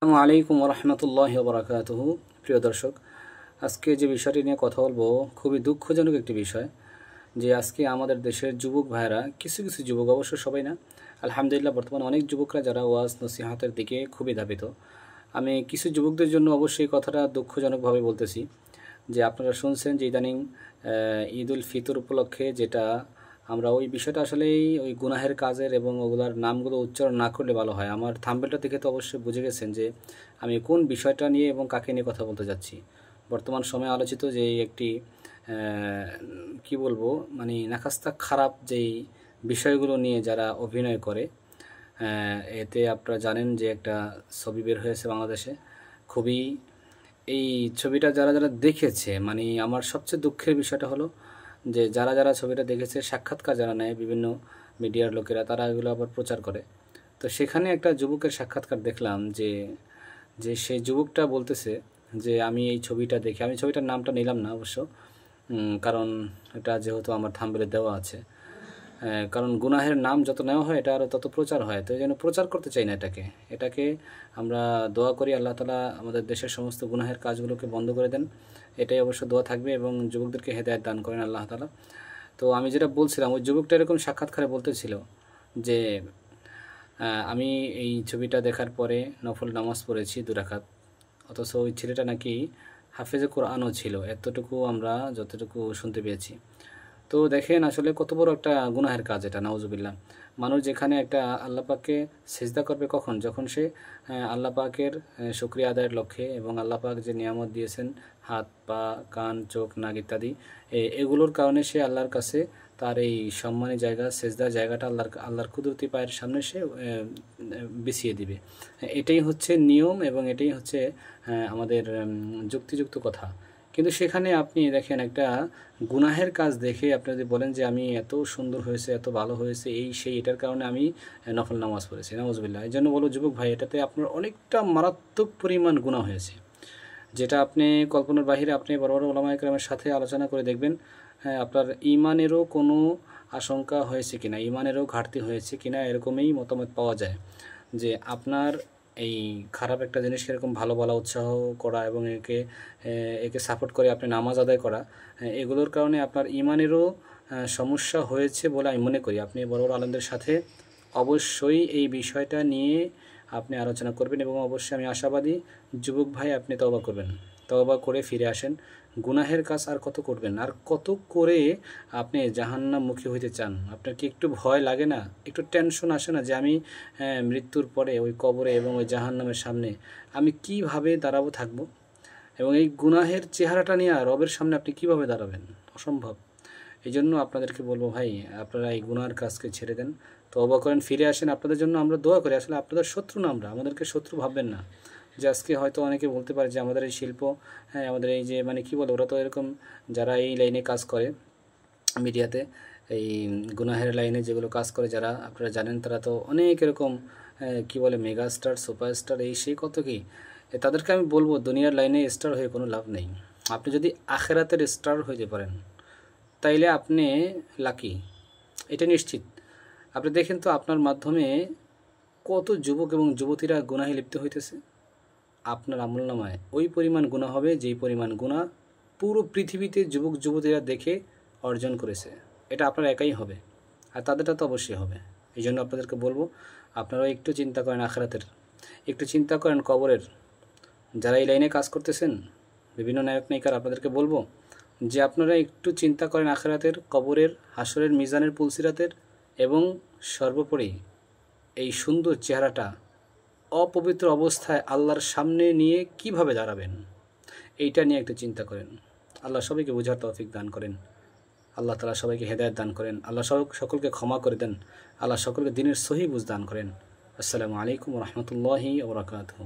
আসসালামু আলাইকুম রহমতুল্লাহ বরাকাতুহু। প্রিয় দর্শক, আজকে যে বিষয়টি নিয়ে কথা বলবো খুবই দুঃখজনক একটি বিষয়, যে আজকে আমাদের দেশের যুবক ভাইরা, কিছু কিছু যুবক, অবশ্য সবাই না, আলহামদুলিল্লাহ বর্তমানে অনেক যুবকরা যারা ওয়াজ নসিহাতের দিকে খুবই ধাবিত। আমি কিছু যুবকদের জন্য অবশ্যই কথাটা দুঃখজনকভাবে বলতেছি, যে আপনারা শুনছেন যে ইদানিং ঈদ উল ফিতর উপলক্ষে যেটা আমরা ওই বিষয়টা আসলেই ওই গুনাহের কাজের এবং ওগুলার নামগুলো উচ্চারণ না করলে ভালো হয়। আমার থাম্বনেলটা দেখে তো অবশ্যই বুঝে গেছেন যে আমি কোন বিষয়টা নিয়ে এবং কাকে নিয়ে কথা বলতে যাচ্ছি। বর্তমান সময়ে আলোচিত যে একটি কি বলবো, মানে নাখাস্তা খারাপ যেই বিষয়গুলো নিয়ে যারা অভিনয় করে, এতে আপনারা জানেন যে একটা ছবি বের হয়েছে বাংলাদেশে। খুবই এই ছবিটা যারা যারা দেখেছে, মানে আমার সবচেয়ে দুঃখের বিষয়টা হলো যে যারা যারা ছবিটা দেখেছে, সাক্ষাৎকার যারা নেয় বিভিন্ন মিডিয়ার লোকেরা, তারা এগুলো আবার প্রচার করে। তো সেখানে একটা যুবকের সাক্ষাৎকার দেখলাম, যে যে সেই যুবকটা বলতেছে যে আমি এই ছবিটা দেখে, আমি ছবিটার নামটা নিলাম না অবশ্য, কারণ এটা যেহেতু আমার থাম্বনেলে দেওয়া আছে, কারণ গুনাহের নাম যত নেওয়া হয় এটা আরও তত প্রচার হয়, তো এই জন্য প্রচার করতে চাই না এটাকে। এটাকে আমরা দোয়া করি আল্লাহ তাআলা আমাদের দেশের সমস্ত গুনাহের কাজগুলোকে বন্ধ করে দেন, এটাই অবশ্য দোয়া থাকবে, এবং যুবকদেরকে হেদায়েত দান করেন আল্লাহ তাআলা। তো আমি যেটা বলছিলাম, ওই যুবকটা এরকম সাক্ষাৎকারে বলতেছিল যে আমি এই ছবিটা দেখার পরে নফল নামাজ পড়েছি 2 রাকাত, অথচ ওই ছেলেটা নাকি হাফেজে কোরআনও ছিল, এতটুকু আমরা যতটুকু শুনতে পেয়েছি। তো দেখেন আসলে কত বড় একটা গুনাহের কাজ এটা, নাউজুবিল্লাহ। মানুষ যেখানে একটা আল্লাহ পাককে সিজদা করবে কখন, যখন সে আল্লাহ পাকের শুকরিয়া আদায়ের লক্ষ্যে, এবং আল্লাহ পাক যে নিয়ামত দিয়েছেন, হাত পা কান চোখ নাক ইত্যাদি, এগুলোর কারণে সে আল্লাহর কাছে তার এই সম্মানী জায়গা, সেজদার জায়গাটা আল্লাহর কুদরতি পায়ের সামনে সে বিছিয়ে দিবে। এটাই হচ্ছে নিয়ম, এবং এটাই হচ্ছে আমাদের যুক্তিযুক্ত কথা। কিন্তু সেখানে আপনি দেখেন একটা গুনাহের কাজ দেখে আপনি যদি বলেন যে আমি এত সুন্দর হয়েছে, এত ভালো হয়েছে, এই সেই, এটার কারণে আমি নফল নামাজ পড়েছি, নাউজুবিল্লাহ। এই জন্য বলো যুবক ভাই, এটাতে আপনার অনেকটা মারাত্মক পরিমাণ গুনাহ হয়েছে, যেটা আপনি কল্পনার বাহিরে। আপনি বড় বড় ওলামায়ে কেরামের সাথে আলোচনা করে দেখবেন, আপনার ইমানেরও কোনো আশঙ্কা হয়েছে কিনা, ইমানেরও ঘাটতি হয়েছে কিনা, এরকমই মতামত পাওয়া যায়। যে আপনার এই খারাপ একটা জিনিসকে এরকম ভালো বলা, উৎসাহ করা, এবং একে সাপোর্ট করে আপনি নামাজ আদায় করা, এগুলোর কারণে আপনার ইমানেরও সমস্যা হয়েছে বলে আমি মনে করি। আপনি বড় বড় আলেমদের সাথে অবশ্যই এই বিষয়টা নিয়ে আপনি আলোচনা করবেন, এবং অবশ্যই আমি আশাবাদী যুবক ভাই আপনি তওবা করবেন, তওবা করে ফিরে আসেন। গুনাহের কাজ আর কত করবেন, আর কত করে আপনি জাহান্নামমুখী হইতে চান? আপনার কি একটু ভয় লাগে না, একটু টেনশন আসে না যে আমি মৃত্যুর পরে ওই কবরে এবং ওই জাহান্নামের সামনে আমি কিভাবে দাঁড়াবো, থাকবো? এবং এই গুনাহের চেহারাটা নিয়ে রবের সামনে আপনি কিভাবে দাঁড়াবেন? অসম্ভব। এই জন্য আপনাদেরকে বলবো ভাই, আপনারা এই গুনার কাজকে ছেড়ে দেন, তওবা করেন, ফিরে আসেন। আপনাদের জন্য আমরা দোয়া করি, আসলে আপনাদের শত্রু না আমরা, আমাদেরকে শত্রু ভাববেন না। যে আজকে হয়তো অনেকে বলতে পারে যে আমাদের এই শিল্প, হ্যাঁ আমাদের এই যে মানে কি বলে, ওরা তো এরকম, যারা এই লাইনে কাজ করে মিডিয়াতে, এই গুনাহের লাইনে যেগুলো কাজ করে যারা, আপনারা জানেন, তারা তো অনেক এরকম কি বলে মেগা স্টার, সুপারস্টার, এই সেই কত কি। তাদেরকে আমি বলবো দুনিয়ার লাইনে স্টার হয়ে কোনো লাভ নেই। আপনি যদি আখেরাতের স্টার হইতে পারেন তাইলে আপনি লাকি, এটা নিশ্চিত। আপনি দেখেন তো আপনার মাধ্যমে কত যুবক এবং যুবতীরা গুনাহে লিপ্ত হইতেছে। আপনার আমলনামায় ওই পরিমাণ গুনাহ হবে যেই পরিমাণ গুনাহ পুরো পৃথিবীতে যুবক যুবতীরা দেখে অর্জন করেছে। এটা আপনার একাই হবে, আর তাদেরটা তো অবশ্যই হবে। এই জন্য আপনাদেরকে বলবো, আপনারাও একটু চিন্তা করেন আখেরাতের, একটু চিন্তা করেন কবরের। যারা এই লাইনে কাজ করতেছেন, বিভিন্ন নায়ক নায়িকার, আপনাদেরকে বলবো যে আপনারা একটু চিন্তা করেন আখেরাতের, কবরের, হাসরের, মিজানের, পুলসিরাতের, এবং সর্বোপরি এই সুন্দর চেহারাটা অপবিত্র অবস্থায় আল্লাহর সামনে নিয়ে কিভাবে দাঁড়াবেন, এইটা নিয়ে একটু চিন্তা করেন। আল্লাহ সবাইকে বোঝার তৌফিক দান করেন, আল্লাহ তাআলা সবাইকে হেদায়েত দান করেন, আল্লাহ সকলকে ক্ষমা করে দেন, আল্লাহ সকলকে দিনের সহি বুঝ দান করেন। আসসালামু আলাইকুম ওয়া রাহমাতুল্লাহি ওয়া বারাকাতুহু।